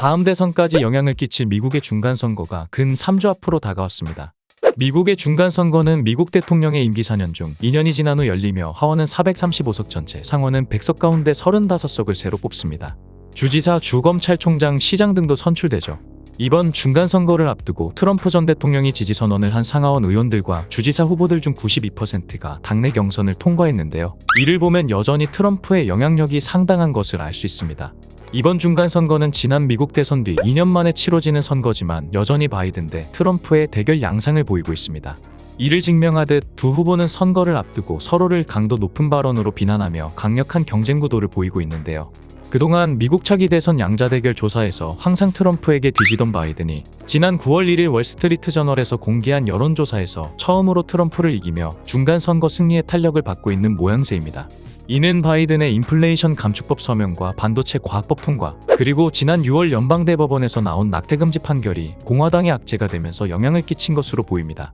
다음 대선까지 영향을 끼칠 미국의 중간선거가 근 3주 앞으로 다가왔습니다. 미국의 중간선거는 미국 대통령의 임기 4년 중 2년이 지난 후 열리며 하원은 435석 전체, 상원은 100석 가운데 35석을 새로 뽑습니다. 주지사, 주검찰총장, 시장 등도 선출되죠. 이번 중간선거를 앞두고 트럼프 전 대통령이 지지선언을 한 상하원 의원들과 주지사 후보들 중 92%가 당내 경선을 통과했는데요. 이를 보면 여전히 트럼프의 영향력이 상당한 것을 알 수 있습니다. 이번 중간선거는 지난 미국 대선 뒤 2년 만에 치러지는 선거지만 여전히 바이든 대 트럼프의 대결 양상을 보이고 있습니다. 이를 증명하듯 두 후보는 선거를 앞두고 서로를 강도 높은 발언으로 비난하며 강력한 경쟁 구도를 보이고 있는데요. 그동안 미국 차기 대선 양자 대결 조사에서 항상 트럼프에게 뒤지던 바이든이 지난 9월 1일 월스트리트 저널에서 공개한 여론조사에서 처음으로 트럼프를 이기며 중간선거 승리의 탄력을 받고 있는 모양새입니다. 이는 바이든의 인플레이션 감축법 서명과 반도체 과학법 통과, 그리고 지난 6월 연방대법원에서 나온 낙태금지 판결이 공화당의 악재가 되면서 영향을 끼친 것으로 보입니다.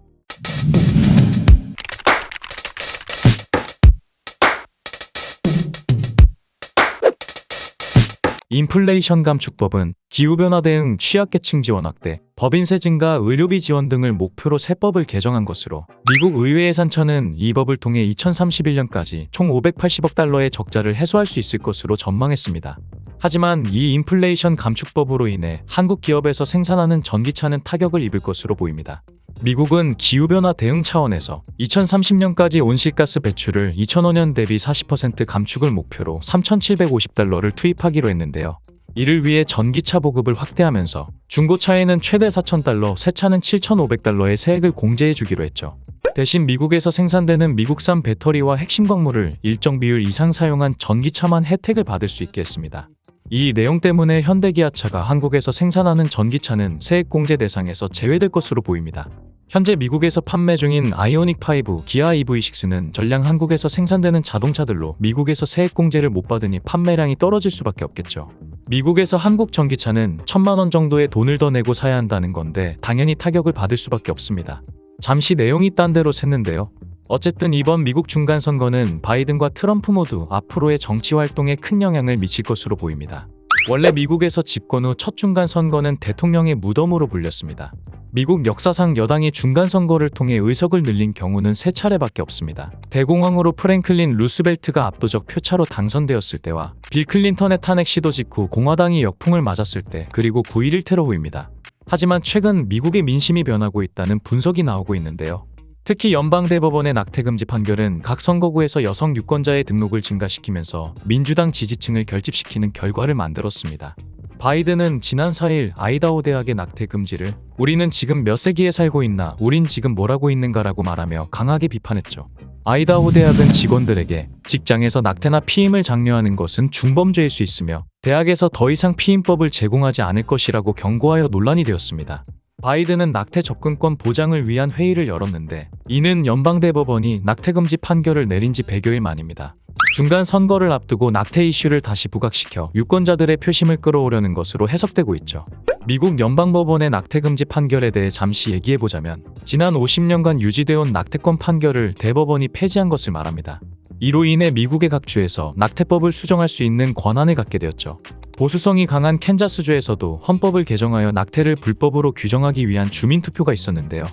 인플레이션 감축법은 기후변화 대응, 취약계층 지원 확대, 법인세 증가, 의료비 지원 등을 목표로 새 법을 개정한 것으로 미국 의회 예산처는 이 법을 통해 2031년까지 총 580억 달러의 적자를 해소할 수 있을 것으로 전망했습니다. 하지만 이 인플레이션 감축법으로 인해 한국 기업에서 생산하는 전기차는 타격을 입을 것으로 보입니다. 미국은 기후변화 대응 차원에서 2030년까지 온실가스 배출을 2005년 대비 40% 감축을 목표로 3,750달러를 투입하기로 했는데요. 이를 위해 전기차 보급을 확대하면서 중고차에는 최대 4,000달러, 새 차는 7,500달러의 세액을 공제해 주기로 했죠. 대신 미국에서 생산되는 미국산 배터리와 핵심 광물을 일정 비율 이상 사용한 전기차만 혜택을 받을 수 있게 했습니다. 이 내용 때문에 현대기아차가 한국에서 생산하는 전기차는 세액 공제 대상에서 제외될 것으로 보입니다. 현재 미국에서 판매 중인 아이오닉5, 기아 EV6는 전량 한국에서 생산되는 자동차들로 미국에서 세액 공제를 못 받으니 판매량이 떨어질 수밖에 없겠죠. 미국에서 한국 전기차는 1,000만 원 정도의 돈을 더 내고 사야 한다는 건데 당연히 타격을 받을 수밖에 없습니다. 잠시 내용이 딴 데로 샜는데요. 어쨌든 이번 미국 중간선거는 바이든과 트럼프 모두 앞으로의 정치 활동에 큰 영향을 미칠 것으로 보입니다. 원래 미국에서 집권 후 첫 중간선거는 대통령의 무덤으로 불렸습니다. 미국 역사상 여당이 중간선거를 통해 의석을 늘린 경우는 3차례밖에 없습니다. 대공황으로 프랭클린 루스벨트가 압도적 표차로 당선되었을 때와 빌 클린턴의 탄핵 시도 직후 공화당이 역풍을 맞았을 때, 그리고 9.11 테러 후입니다. 하지만 최근 미국의 민심이 변하고 있다는 분석이 나오고 있는데요. 특히 연방대법원의 낙태금지 판결은 각 선거구에서 여성 유권자의 등록을 증가시키면서 민주당 지지층을 결집시키는 결과를 만들었습니다. 바이든은 지난 4일 아이다호 대학의 낙태 금지를 "우리는 지금 몇 세기에 살고 있나? 우린 지금 뭘 하고 있는가라고 말하며 강하게 비판했죠. 아이다호 대학은 직원들에게 직장에서 낙태나 피임을 장려하는 것은 중범죄일 수 있으며 대학에서 더 이상 피임법을 제공하지 않을 것이라고 경고하여 논란이 되었습니다. 바이든은 낙태 접근권 보장을 위한 회의를 열었는데 이는 연방대법원이 낙태금지 판결을 내린 지 100여일 만입니다. 중간 선거를 앞두고 낙태 이슈를 다시 부각시켜 유권자들의 표심을 끌어오려는 것으로 해석되고 있죠. 미국 연방법원의 낙태금지 판결에 대해 잠시 얘기해보자면 지난 50년간 유지되어온 낙태권 판결을 대법원이 폐지한 것을 말합니다. 이로 인해 미국의 각 주에서 낙태법을 수정할 수 있는 권한을 갖게 되었죠. 보수성이 강한 캔자스주에서도 헌법을 개정하여 낙태를 불법으로 규정하기 위한 주민투표가 있었는데요.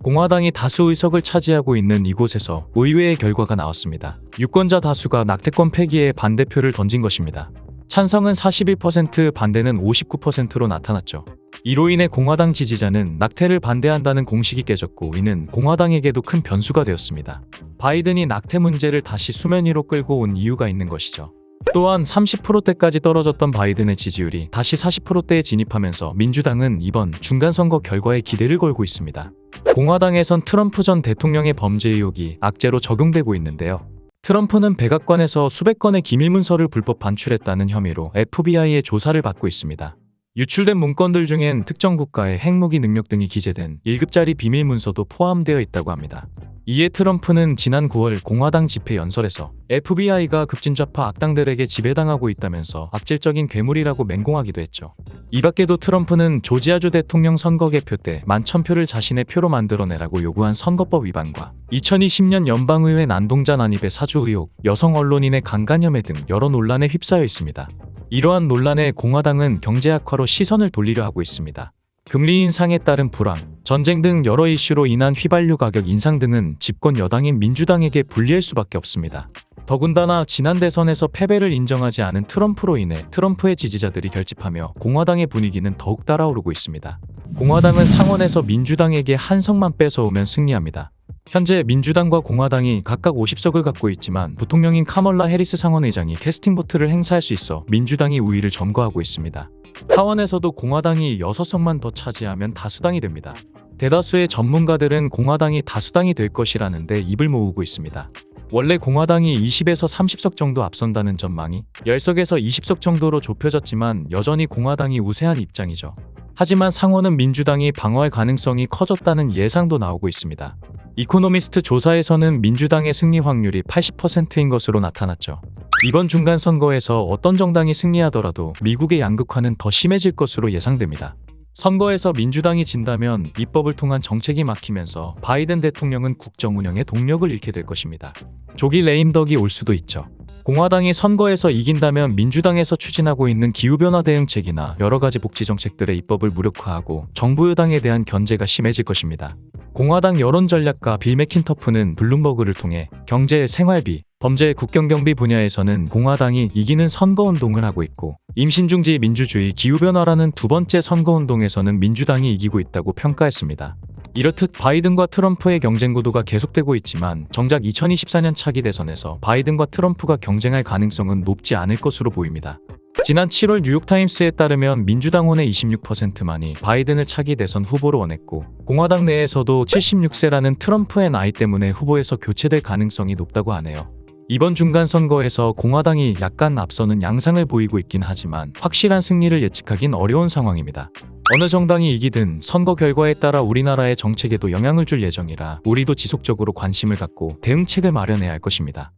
공화당이 다수 의석을 차지하고 있는 이곳에서 의외의 결과가 나왔습니다. 유권자 다수가 낙태권 폐기에 반대표를 던진 것입니다. 찬성은 41%, 반대는 59%로 나타났죠. 이로 인해 공화당 지지자는 낙태를 반대한다는 공식이 깨졌고 이는 공화당에게도 큰 변수가 되었습니다. 바이든이 낙태 문제를 다시 수면 위로 끌고 온 이유가 있는 것이죠. 또한 30%대까지 떨어졌던 바이든의 지지율이 다시 40%대에 진입하면서 민주당은 이번 중간선거 결과에 기대를 걸고 있습니다. 공화당에선 트럼프 전 대통령의 범죄 의혹이 악재로 적용되고 있는데요. 트럼프는 백악관에서 수백 건의 기밀문서를 불법 반출했다는 혐의로 FBI의 조사를 받고 있습니다. 유출된 문건들 중엔 특정 국가의 핵무기 능력 등이 기재된 1급짜리 비밀문서도 포함되어 있다고 합니다. 이에 트럼프는 지난 9월 공화당 집회 연설에서 FBI가 급진좌파 악당들에게 지배당하고 있다면서 악질적인 괴물이라고 맹공하기도 했죠. 이 밖에도 트럼프는 조지아주 대통령 선거 개표 때 11,000표를 자신의 표로 만들어내라고 요구한 선거법 위반과 2020년 연방의회 난동자 난입의 사주 의혹, 여성 언론인의 강간혐의 등 여러 논란에 휩싸여 있습니다. 이러한 논란에 공화당은 경제 악화로 시선을 돌리려 하고 있습니다. 금리 인상에 따른 불황, 전쟁 등 여러 이슈로 인한 휘발유 가격 인상 등은 집권 여당인 민주당에게 불리할 수밖에 없습니다. 더군다나 지난 대선에서 패배를 인정하지 않은 트럼프로 인해 트럼프의 지지자들이 결집하며 공화당의 분위기는 더욱 달아오르고 있습니다. 공화당은 상원에서 민주당에게 한 석만 뺏어오면 승리합니다. 현재 민주당과 공화당이 각각 50석을 갖고 있지만 부통령인 카멀라 해리스 상원의장이 캐스팅 보트를 행사할 수 있어 민주당이 우위를 점거하고 있습니다. 하원에서도 공화당이 6석만 더 차지하면 다수당이 됩니다. 대다수의 전문가들은 공화당이 다수당이 될 것이라는데 입을 모으고 있습니다. 원래 공화당이 20에서 30석 정도 앞선다는 전망이 10석에서 20석 정도로 좁혀졌지만 여전히 공화당이 우세한 입장이죠. 하지만 상원은 민주당이 방어할 가능성이 커졌다는 예상도 나오고 있습니다. 이코노미스트 조사에서는 민주당의 승리 확률이 80%인 것으로 나타났죠. 이번 중간선거에서 어떤 정당이 승리하더라도 미국의 양극화는 더 심해질 것으로 예상됩니다. 선거에서 민주당이 진다면 입법을 통한 정책이 막히면서 바이든 대통령은 국정 운영에 동력을 잃게 될 것입니다. 조기 레임덕이 올 수도 있죠. 공화당이 선거에서 이긴다면 민주당에서 추진하고 있는 기후변화 대응책이나 여러 가지 복지 정책들의 입법을 무력화하고 정부 여당에 대한 견제가 심해질 것입니다. 공화당 여론전략가 빌 매킨터프는 블룸버그를 통해 경제, 생활비, 범죄, 국경경비 분야에서는 공화당이 이기는 선거운동을 하고 있고 임신중지 민주주의, 기후변화라는 두 번째 선거운동에서는 민주당이 이기고 있다고 평가했습니다. 이렇듯 바이든과 트럼프의 경쟁 구도가 계속되고 있지만 정작 2024년 차기 대선에서 바이든과 트럼프가 경쟁할 가능성은 높지 않을 것으로 보입니다. 지난 7월 뉴욕타임스에 따르면 민주당원의 26%만이 바이든을 차기 대선 후보로 원했고 공화당 내에서도 76세라는 트럼프의 나이 때문에 후보에서 교체될 가능성이 높다고 하네요. 이번 중간선거에서 공화당이 약간 앞서는 양상을 보이고 있긴 하지만 확실한 승리를 예측하긴 어려운 상황입니다. 어느 정당이 이기든 선거 결과에 따라 우리나라의 정책에도 영향을 줄 예정이라 우리도 지속적으로 관심을 갖고 대응책을 마련해야 할 것입니다.